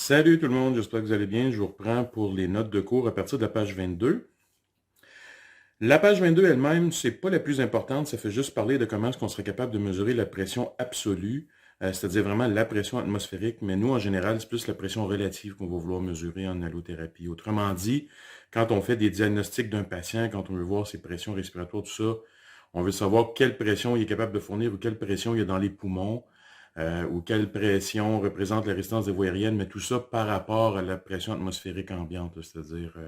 Salut tout le monde, j'espère que vous allez bien. Je vous reprends pour les notes de cours à partir de la page 22. La page 22 elle-même, c'est pas la plus importante, ça fait juste parler de comment est-ce qu'on serait capable de mesurer la pression absolue, c'est-à-dire vraiment la pression atmosphérique, mais nous, en général, c'est plus la pression relative qu'on va vouloir mesurer en allothérapie. Autrement dit, quand on fait des diagnostics d'un patient, quand on veut voir ses pressions respiratoires, tout ça, on veut savoir quelle pression il est capable de fournir ou quelle pression il y a dans les poumons, ou quelle pression représente la résistance des voies aériennes, mais tout ça par rapport à la pression atmosphérique ambiante, c'est-à-dire,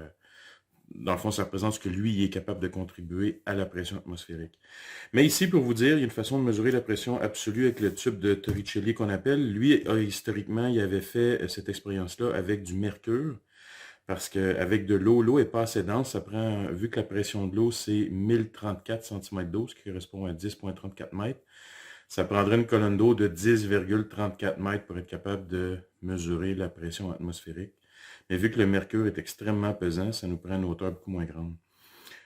dans le fond, ça représente ce que lui il est capable de contribuer à la pression atmosphérique. Mais ici, pour vous dire, il y a une façon de mesurer la pression absolue avec le tube de Torricelli qu'on appelle. Lui, historiquement, il avait fait cette expérience-là avec du mercure, parce qu'avec de l'eau est pas assez dense, ça prend, vu que la pression de l'eau, c'est 1034 cm d'eau, ce qui correspond à 10,34 mètres, ça prendrait une colonne d'eau de 10,34 mètres pour être capable de mesurer la pression atmosphérique. Mais vu que le mercure est extrêmement pesant, ça nous prend une hauteur beaucoup moins grande.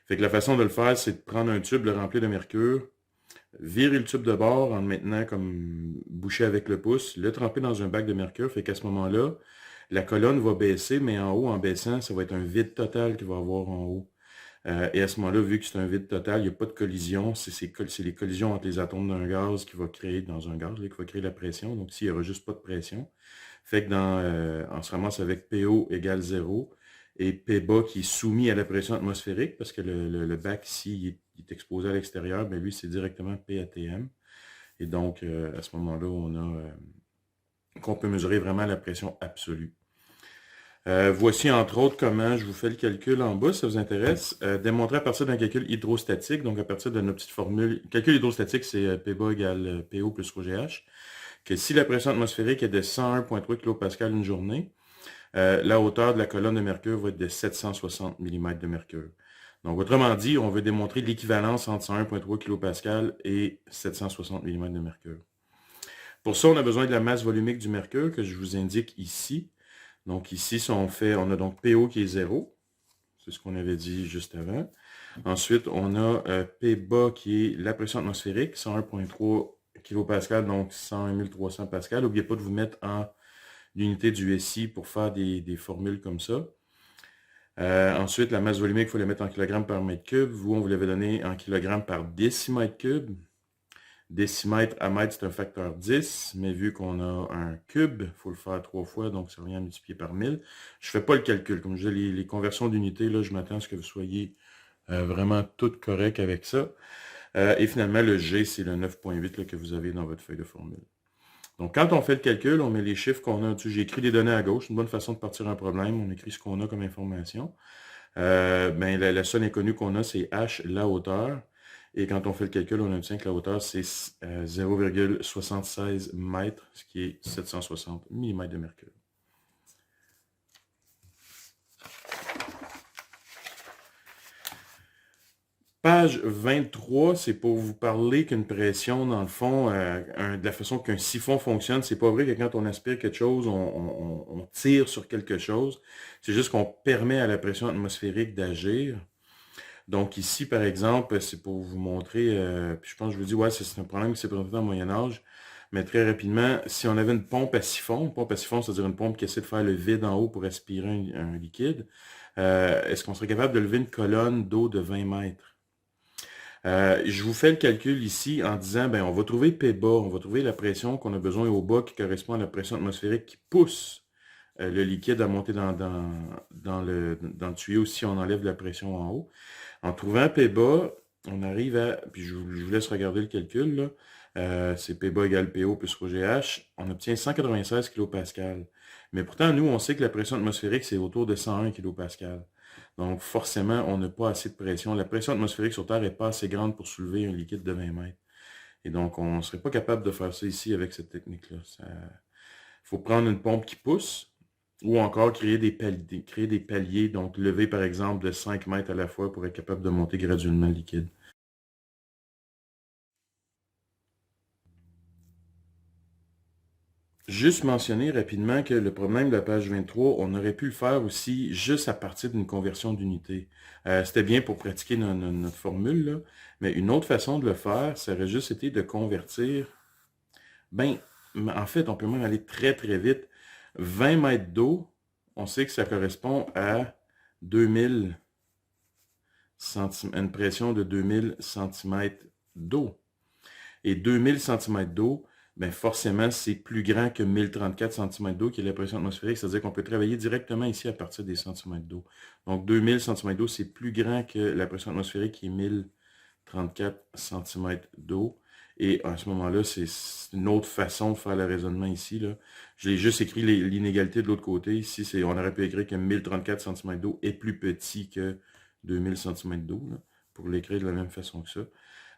Fait que la façon de le faire, c'est de prendre un tube, le remplir de mercure, virer le tube de bord en le maintenant comme bouché avec le pouce, le tremper dans un bac de mercure, fait qu'à ce moment-là, la colonne va baisser, mais en haut, en baissant, ça va être un vide total qu'il va avoir en haut. Et à ce moment-là, vu que c'est un vide total, il n'y a pas de collision. C'est les collisions entre les atomes d'un gaz qui va créer, dans un gaz, là, qui va créer la pression. Donc, s'il n'y aura juste pas de pression. Fait que on se ramasse avec PO égale 0 et P bas qui est soumis à la pression atmosphérique parce que le bac ici, il est exposé à l'extérieur, mais lui, c'est directement PATM. Et donc, à ce moment-là, on a qu'on peut mesurer vraiment la pression absolue. Voici entre autres comment je vous fais le calcul en bas, si ça vous intéresse. Démontrer à partir d'un calcul hydrostatique, donc à partir de nos petites formules. Calcul hydrostatique, c'est P bas égale PO plus ρGH. Que si la pression atmosphérique est de 101,3 kPa une journée, la hauteur de la colonne de mercure va être de 760 mm de mercure. Donc, autrement dit, on veut démontrer l'équivalence entre 101,3 kPa et 760 mm de mercure. Pour ça, on a besoin de la masse volumique du mercure que je vous indique ici. Donc ici, si on a donc PO qui est 0. C'est ce qu'on avait dit juste avant. Ensuite, on a P bas qui est la pression atmosphérique, 101,3 kPa, donc 101 300 pascal. N'oubliez pas de vous mettre en unité du SI pour faire des formules comme ça. Ensuite, la masse volumique, il faut la mettre en kilogrammes par mètre cube. Vous, on vous l'avait donné en kilogrammes par décimètre cube. Décimètre à mètre, c'est un facteur 10, mais vu qu'on a un cube, il faut le faire 3 fois, donc ça revient à multiplier par 1000. Je ne fais pas le calcul. Comme je dis, les conversions d'unités, là, je m'attends à ce que vous soyez vraiment toutes corrects avec ça. Et finalement, le G, c'est le 9,8 que vous avez dans votre feuille de formule. Donc, quand on fait le calcul, on met les chiffres qu'on a dessus. J'ai écrit des données à gauche, une bonne façon de partir un problème. On écrit ce qu'on a comme information. La seule inconnue qu'on a, c'est H, la hauteur. Et quand on fait le calcul, on obtient que la hauteur, c'est 0,76 mètres, ce qui est 760 mm de mercure. Page 23, c'est pour vous parler qu'une pression, dans le fond, de la façon qu'un siphon fonctionne, c'est pas vrai que quand on aspire quelque chose, on tire sur quelque chose. C'est juste qu'on permet à la pression atmosphérique d'agir. Donc ici, par exemple, c'est pour vous montrer, puis je pense que je vous dis, ouais, c'est un problème qui s'est présenté au Moyen-Âge, mais très rapidement, si on avait une pompe à siphon, c'est-à-dire une pompe qui essaie de faire le vide en haut pour aspirer un liquide, est-ce qu'on serait capable de lever une colonne d'eau de 20 mètres? Je vous fais le calcul ici en disant, ben, on va trouver P bas, on va trouver la pression qu'on a besoin au bas qui correspond à la pression atmosphérique qui pousse le liquide à monter dans le tuyau si on enlève la pression en haut. En trouvant P bas, on arrive à, puis je vous laisse regarder le calcul, là, c'est P bas égale PO plus ρGH, on obtient 196 kPa. Mais pourtant, nous, on sait que la pression atmosphérique, c'est autour de 101 kPa. Donc, forcément, on n'a pas assez de pression. La pression atmosphérique sur Terre n'est pas assez grande pour soulever un liquide de 20 mètres. Et donc, on ne serait pas capable de faire ça ici avec cette technique-là. Il faut prendre une pompe qui pousse, ou encore créer des paliers, donc lever par exemple de 5 mètres à la fois pour être capable de monter graduellement le liquide. Juste mentionner rapidement que le problème de la page 23, on aurait pu le faire aussi juste à partir d'une conversion d'unité. C'était bien pour pratiquer notre formule, là, mais une autre façon de le faire, ça aurait juste été de convertir. Ben, en fait, on peut même aller très très vite. 20 mètres d'eau, on sait que ça correspond à 2000 une pression de 2000 cm d'eau. Et 2000 cm d'eau, ben forcément, c'est plus grand que 1034 cm d'eau qui est la pression atmosphérique. C'est-à-dire qu'on peut travailler directement ici à partir des centimètres d'eau. Donc, 2000 cm d'eau, c'est plus grand que la pression atmosphérique qui est 1034 cm d'eau. Et à ce moment-là, c'est une autre façon de faire le raisonnement ici. Là. Je l'ai juste écrit l'inégalité de l'autre côté. Ici, on aurait pu écrire que 1034 cm d'eau est plus petit que 2000 cm d'eau, pour l'écrire de la même façon que ça.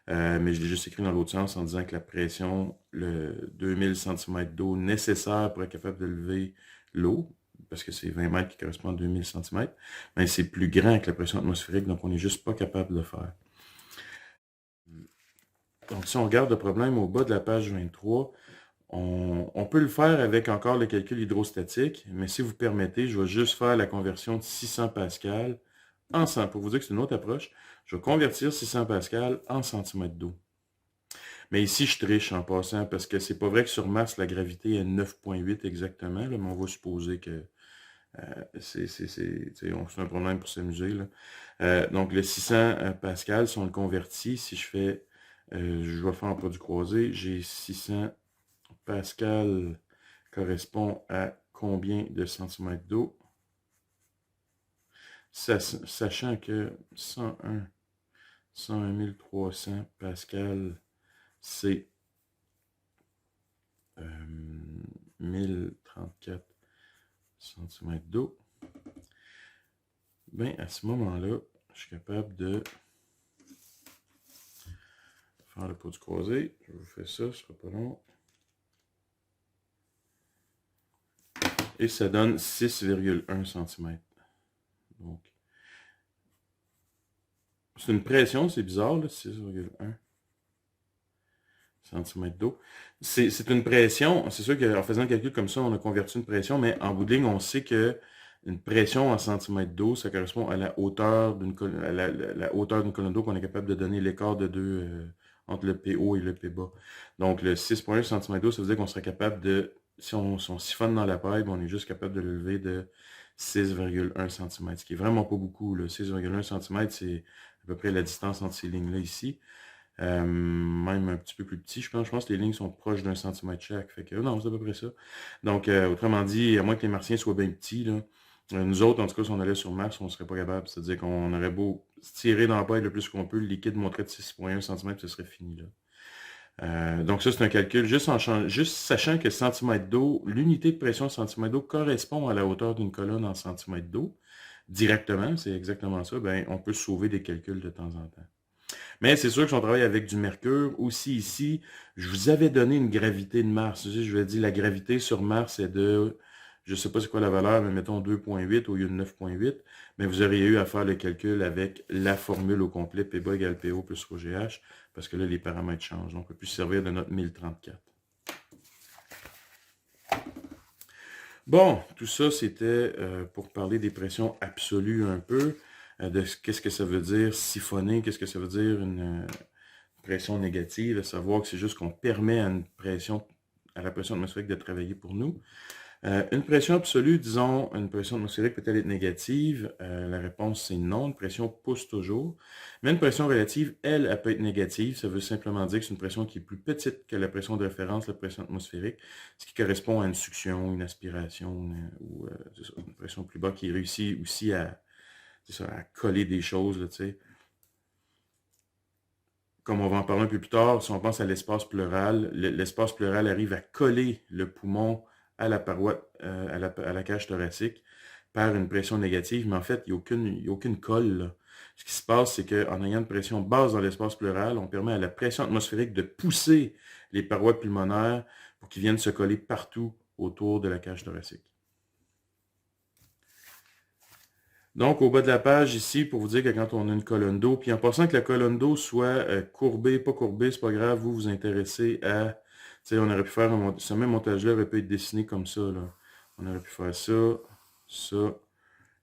Mais je l'ai juste écrit dans l'autre sens en disant que la pression, le 2000 cm d'eau nécessaire pour être capable de lever l'eau, parce que c'est 20 mètres qui correspond à 2000 cm, mais c'est plus grand que la pression atmosphérique, donc on n'est juste pas capable de le faire. Donc si on regarde le problème au bas de la page 23, on peut le faire avec encore le calcul hydrostatique, mais si vous permettez, je vais juste faire la conversion de 600 pascal en cent. Pour vous dire que c'est une autre approche, je vais convertir 600 pascal en centimètres d'eau. Mais ici, je triche en passant parce que c'est pas vrai que sur Mars, la gravité est 9,8 exactement, là, mais on va supposer que c'est un problème pour s'amuser. Donc, le 600 pascal, si on le convertit, si je fais, je vais faire un produit croisé, j'ai 600 pascal correspond à combien de centimètres d'eau? Sachant que 101 300 pascal, c'est 1034 cm d'eau. Bien, à ce moment-là, je suis capable de faire le produit croisé. Je vous fais ça, ce ne sera pas long. Et ça donne 6,1 cm. Donc, c'est une pression, c'est bizarre, 6,1 cm d'eau. C'est une pression, c'est sûr qu'en faisant le calcul comme ça, on a converti une pression, mais en bout de ligne, on sait que une pression en centimètres d'eau, ça correspond à la hauteur d'une colonne d'eau qu'on est capable de donner l'écart de 2 entre le P haut et le P bas. Donc le 6,1 cm d'eau, ça veut dire qu'on serait capable de, si on siphonne dans la paille, on est juste capable de le lever de 6,1 cm, ce qui est vraiment pas beaucoup. 6,1 cm, c'est à peu près la distance entre ces lignes-là ici. Même un petit peu plus petit, je pense que les lignes sont proches d'1 cm chaque. Fait que non, c'est à peu près ça. Donc, autrement dit, à moins que les martiens soient bien petits, là, nous autres, en tout cas, si on allait sur Mars, on ne serait pas capable. C'est-à-dire qu'on aurait beau tirer dans la paille le plus qu'on peut, le liquide monterait de 6,1 cm, ce serait fini. Là. Donc ça, c'est un calcul juste sachant que centimètre d'eau, l'unité de pression centimètre d'eau correspond à la hauteur d'une colonne en centimètres d'eau. Directement, c'est exactement ça, ben, on peut sauver des calculs de temps en temps. Mais c'est sûr que si on travaille avec du mercure, aussi ici, je vous avais donné une gravité de Mars. Je vous ai dit, la gravité sur Mars est de, je ne sais pas c'est quoi la valeur, mais mettons 2,8 au lieu de 9,8. Mais vous auriez eu à faire le calcul avec la formule au complet, P bas égale PO plus ρGH, parce que là, les paramètres changent. Donc, on peut plus se servir de notre 1034. Bon, tout ça, c'était pour parler des pressions absolues un peu, de qu'est-ce que ça veut dire siphonner, qu'est-ce que ça veut dire une pression négative, à savoir que c'est juste qu'on permet à la pression atmosphérique de travailler pour nous. Une pression absolue, disons, une pression atmosphérique peut-elle être négative? La réponse, c'est non. Une pression pousse toujours. Mais une pression relative, elle peut être négative. Ça veut simplement dire que c'est une pression qui est plus petite que la pression de référence, la pression atmosphérique, ce qui correspond à une succion, une aspiration, ou une pression plus bas qui réussit aussi à coller des choses, là, tu sais. Comme on va en parler un peu plus tard, si on pense à l'espace pleural, l'espace pleural arrive à coller le poumon à la paroi, à la cage thoracique par une pression négative, mais en fait, il n'y a aucune colle, là. Ce qui se passe, c'est qu'en ayant une pression basse dans l'espace pleural, on permet à la pression atmosphérique de pousser les parois pulmonaires pour qu'ils viennent se coller partout autour de la cage thoracique. Donc, au bas de la page, ici, pour vous dire que quand on a une colonne d'eau, puis en passant que la colonne d'eau soit courbée, pas courbée, c'est pas grave, vous vous intéressez à... Tu sais, on aurait pu faire ce même montage-là aurait pu être dessiné comme ça, là. On aurait pu faire ça, ça,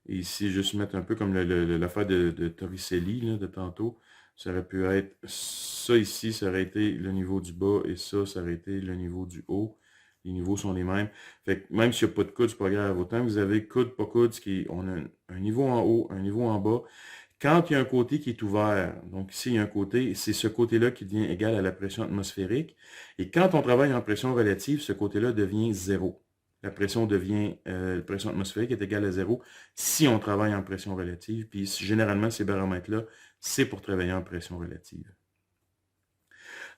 et ici, juste mettre un peu comme l'affaire de Torricelli, là, de tantôt. Ça aurait pu être ça ici, ça aurait été le niveau du bas, et ça aurait été le niveau du haut. Les niveaux sont les mêmes. Fait que même s'il n'y a pas de coude, c'est pas grave. Autant que vous avez coude, pas coude, on a un niveau en haut, un niveau en bas. Quand il y a un côté qui est ouvert, donc ici il y a un côté, c'est ce côté-là qui devient égal à la pression atmosphérique. Et quand on travaille en pression relative, ce côté-là devient 0. La pression atmosphérique est égale à 0 si on travaille en pression relative. Puis généralement, ces baromètres-là, c'est pour travailler en pression relative.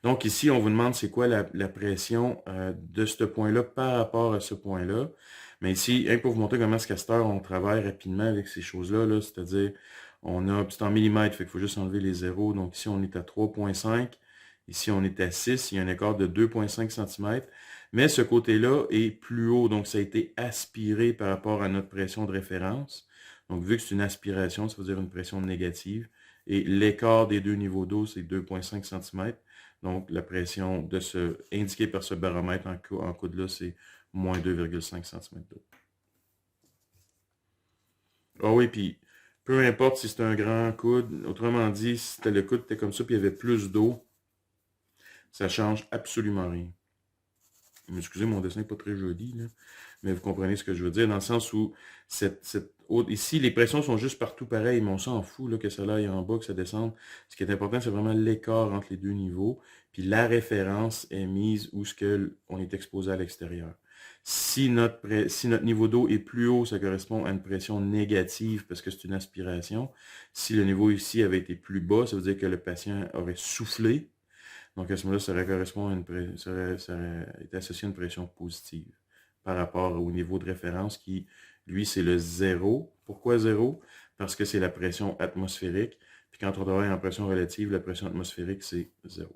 Donc ici, on vous demande c'est quoi la pression de ce point-là par rapport à ce point-là. Mais ici, pour vous montrer comment, à cette heure, on travaille rapidement avec ces choses-là, -là, c'est-à-dire, c'est en millimètres, fait qu'il faut juste enlever les zéros. Donc ici, on est à 3,5. Ici, on est à 6. Il y a un écart de 2,5 cm. Mais ce côté-là est plus haut, donc ça a été aspiré par rapport à notre pression de référence. Donc, vu que c'est une aspiration, ça veut dire une pression négative. Et l'écart des deux niveaux d'eau, c'est 2,5 cm. Donc, la pression indiquée par ce baromètre en coude-là, c'est moins 2,5 cm d'eau. Ah oui, puis peu importe si c'est un grand coude, autrement dit, si le coude était comme ça, puis il y avait plus d'eau, ça change absolument rien. Excusez, mon dessin n'est pas très joli, là, mais vous comprenez ce que je veux dire, dans le sens où ici, les pressions sont juste partout pareilles, mais on s'en fout là, que ça aille en bas, que ça descende. Ce qui est important, c'est vraiment l'écart entre les deux niveaux, puis la référence est mise où on est exposé à l'extérieur. Si notre niveau d'eau est plus haut, ça correspond à une pression négative parce que c'est une aspiration. Si le niveau ici avait été plus bas, ça veut dire que le patient aurait soufflé. Donc, à ce moment-là, ça aurait été associé à une pression positive par rapport au niveau de référence qui, lui, c'est le 0. Pourquoi 0? Parce que c'est la pression atmosphérique. Puis quand on travaille en pression relative, la pression atmosphérique, c'est 0.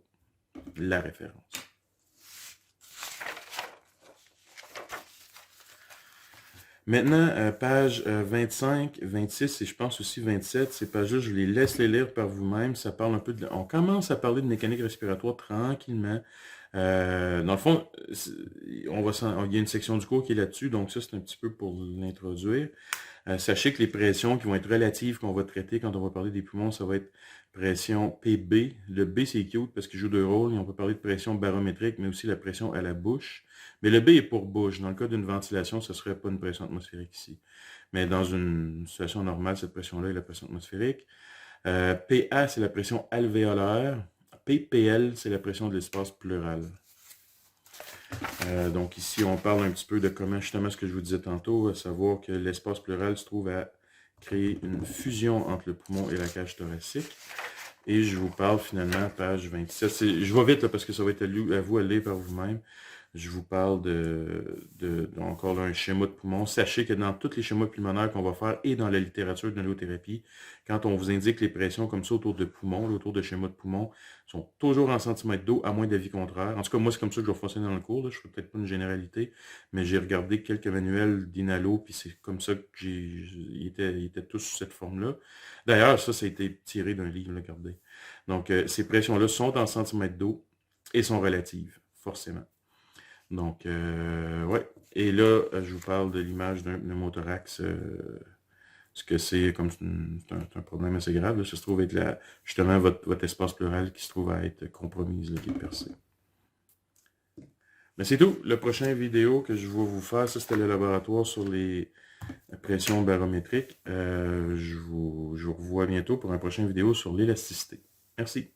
La référence. Maintenant, page 25, 26 et je pense aussi 27, ces pages-là, je les laisse les lire par vous-même. Ça parle un peu on commence à parler de mécanique respiratoire tranquillement. Dans le fond, il y a une section du cours qui est là-dessus, donc ça, c'est un petit peu pour l'introduire. Sachez que les pressions qui vont être relatives, qu'on va traiter quand on va parler des poumons, ça va être pression PB. Le B, c'est cute parce qu'il joue deux rôles. Et on peut parler de pression barométrique, mais aussi la pression à la bouche. Mais le B est pour bouche. Dans le cas d'une ventilation, ce ne serait pas une pression atmosphérique ici. Mais dans une situation normale, cette pression-là est la pression atmosphérique. PA, c'est la pression alvéolaire. PPL, c'est la pression de l'espace pleural. Donc ici, on parle un petit peu de comment, justement, ce que je vous disais tantôt, à savoir que l'espace pleural se trouve à créer une fusion entre le poumon et la cage thoracique. Et je vous parle finalement, page 27. Je vais vite là, parce que ça va être à vous à lire par vous-même. Je vous parle encore là, un schéma de poumon. Sachez que dans tous les schémas pulmonaires qu'on va faire et dans la littérature de l'héliothérapie, quand on vous indique les pressions comme ça autour de poumons, autour de schémas de poumons, sont toujours en centimètres d'eau, à moins d'avis contraire. En tout cas, moi, c'est comme ça que je vais fonctionner dans le cours. Là. Je ne fais peut-être pas une généralité, mais j'ai regardé quelques manuels d'Inalo, puis c'est comme ça que ils étaient tous sous cette forme-là. D'ailleurs, ça a été tiré d'un livre, là, regardez. Donc, ces pressions-là sont en centimètres d'eau et sont relatives, forcément. Donc, ouais. Et là, je vous parle de l'image d'un pneumothorax. Ce que c'est, comme c'est un problème assez grave. Là, ça se trouve être justement votre espace pleural qui se trouve à être compromis, là, qui est percé. Mais c'est tout. La prochaine vidéo que je vais vous faire, ça c'était le laboratoire sur les pressions barométriques. Je vous revois bientôt pour une prochaine vidéo sur l'élasticité. Merci.